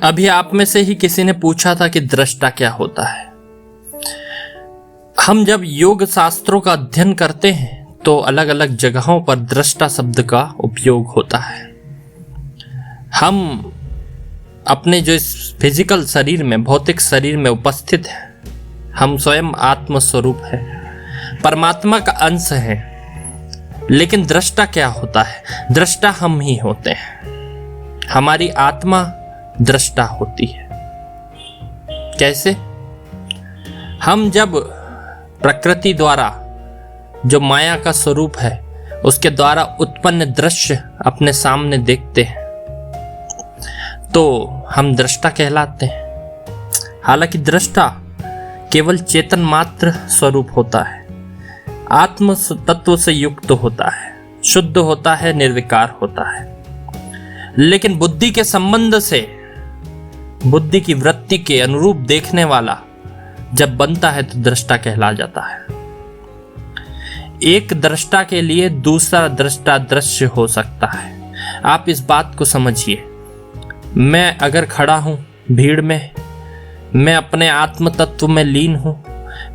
अभी आप में से ही किसी ने पूछा था कि दृष्टा क्या होता है। हम जब योग शास्त्रों का अध्ययन करते हैं तो अलग अलग जगहों पर दृष्टा शब्द का उपयोग होता है। हम अपने जो इस फिजिकल शरीर में, भौतिक शरीर में उपस्थित हैं, हम स्वयं आत्म स्वरूप है, परमात्मा का अंश है। लेकिन दृष्टा क्या होता है? दृष्टा हम ही होते हैं। हमारी आत्मा दृष्टा होती है। कैसे? हम जब प्रकृति द्वारा, जो माया का स्वरूप है, उसके द्वारा उत्पन्न दृश्य अपने सामने देखते हैं तो हम दृष्टा कहलाते हैं। हालांकि दृष्टा केवल चेतन मात्र स्वरूप होता है, आत्म तत्व से युक्त होता है, शुद्ध होता है, निर्विकार होता है। लेकिन बुद्धि के संबंध से, बुद्धि की वृत्ति के अनुरूप देखने वाला जब बनता है तो दृष्टा कहला जाता है। एक दृष्टा के लिए दूसरा दृष्टा दृश्य हो सकता है। आप इस बात को समझिए। मैं अगर खड़ा हूं भीड़ में, मैं अपने आत्म तत्व में लीन हूं,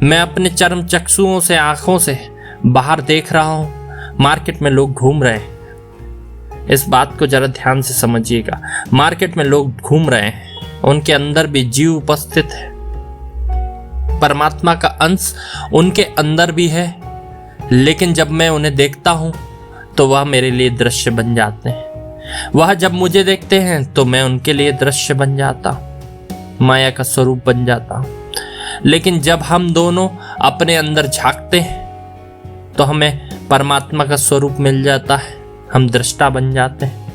मैं अपने चर्म चक्षुओं से, आंखों से बाहर देख रहा हूं, मार्केट में लोग घूम रहे हैं। इस बात को जरा ध्यान से समझिएगा। मार्केट में लोग घूम रहे हैं, उनके अंदर भी जीव उपस्थित है, परमात्मा का अंश उनके अंदर भी है। लेकिन जब मैं उन्हें देखता हूं तो वह मेरे लिए दृश्य बन जाते हैं। वह जब मुझे देखते हैं तो मैं उनके लिए दृश्य बन जाता हूं, माया का स्वरूप बन जाता हूं। लेकिन जब हम दोनों अपने अंदर झांकते हैं तो हमें परमात्मा का स्वरूप मिल जाता है, हम दृष्टा बन जाते हैं।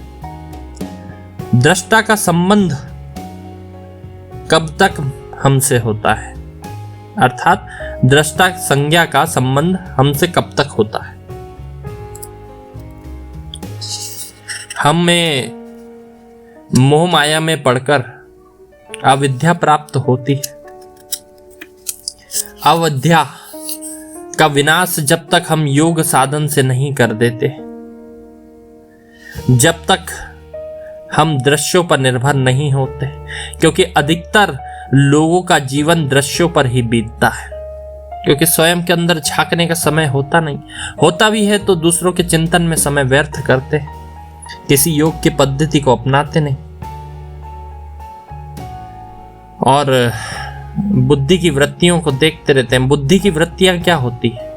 दृष्टा का संबंध कब तक हमसे होता है, अर्थात दृष्टा संज्ञा का संबंध हमसे कब तक होता है? हमें मोह माया में पड़कर अविद्या प्राप्त होती है। अविद्या का विनाश जब तक हम योग साधन से नहीं कर देते, जब तक हम दृश्यों पर निर्भर नहीं होते, क्योंकि अधिकतर लोगों का जीवन दृश्यों पर ही बीतता है, क्योंकि स्वयं के अंदर झांकने का समय होता नहीं। होता भी है तो दूसरों के चिंतन में समय व्यर्थ करते हैं, किसी योग की पद्धति को अपनाते नहीं। और बुद्धि की वृत्तियों को देखते रहते हैं। बुद्धि की वृत्तियां क्या होती है?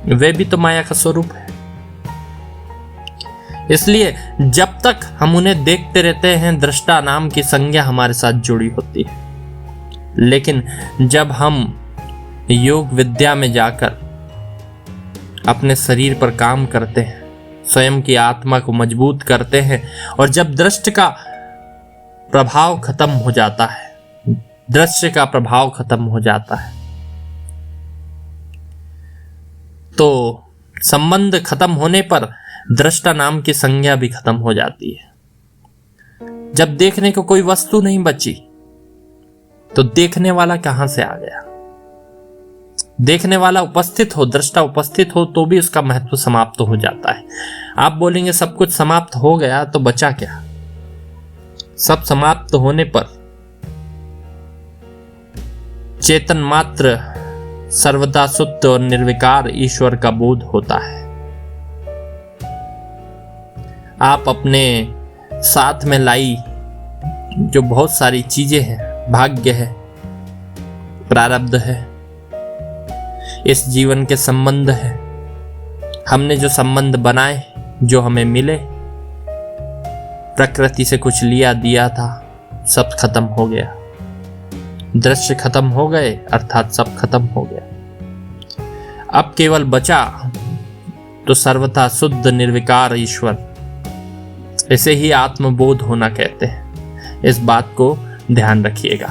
वे भी तो माया का स्वरूप है। इसलिए जब तक हम उन्हें देखते रहते हैं, दृष्टा नाम की संज्ञा हमारे साथ जुड़ी होती है। लेकिन जब हम योग विद्या में जाकर अपने शरीर पर काम करते हैं, स्वयं की आत्मा को मजबूत करते हैं, और जब दृष्टि का प्रभाव खत्म हो जाता है, दृश्य का प्रभाव खत्म हो जाता है, तो संबंध खत्म होने पर दृष्टा नाम की संज्ञा भी खत्म हो जाती है। जब देखने को कोई वस्तु नहीं बची तो देखने वाला कहां से आ गया? देखने वाला उपस्थित हो, दृष्टा उपस्थित हो तो भी उसका महत्व समाप्त हो जाता है। आप बोलेंगे सब कुछ समाप्त हो गया तो बचा क्या? सब समाप्त होने पर चेतन मात्र सर्वदा शुद्ध और निर्विकार ईश्वर का बोध होता है। आप अपने साथ में लाई जो बहुत सारी चीजें हैं, भाग्य है, प्रारब्ध है, इस जीवन के संबंध है, हमने जो संबंध बनाए, जो हमें मिले, प्रकृति से कुछ लिया दिया था, सब खत्म हो गया। दृश्य खत्म हो गए, अर्थात सब खत्म हो गया। अब केवल बचा तो सर्वथा शुद्ध निर्विकार ईश्वर। इसे ही आत्मबोध होना कहते हैं। इस बात को ध्यान रखिएगा।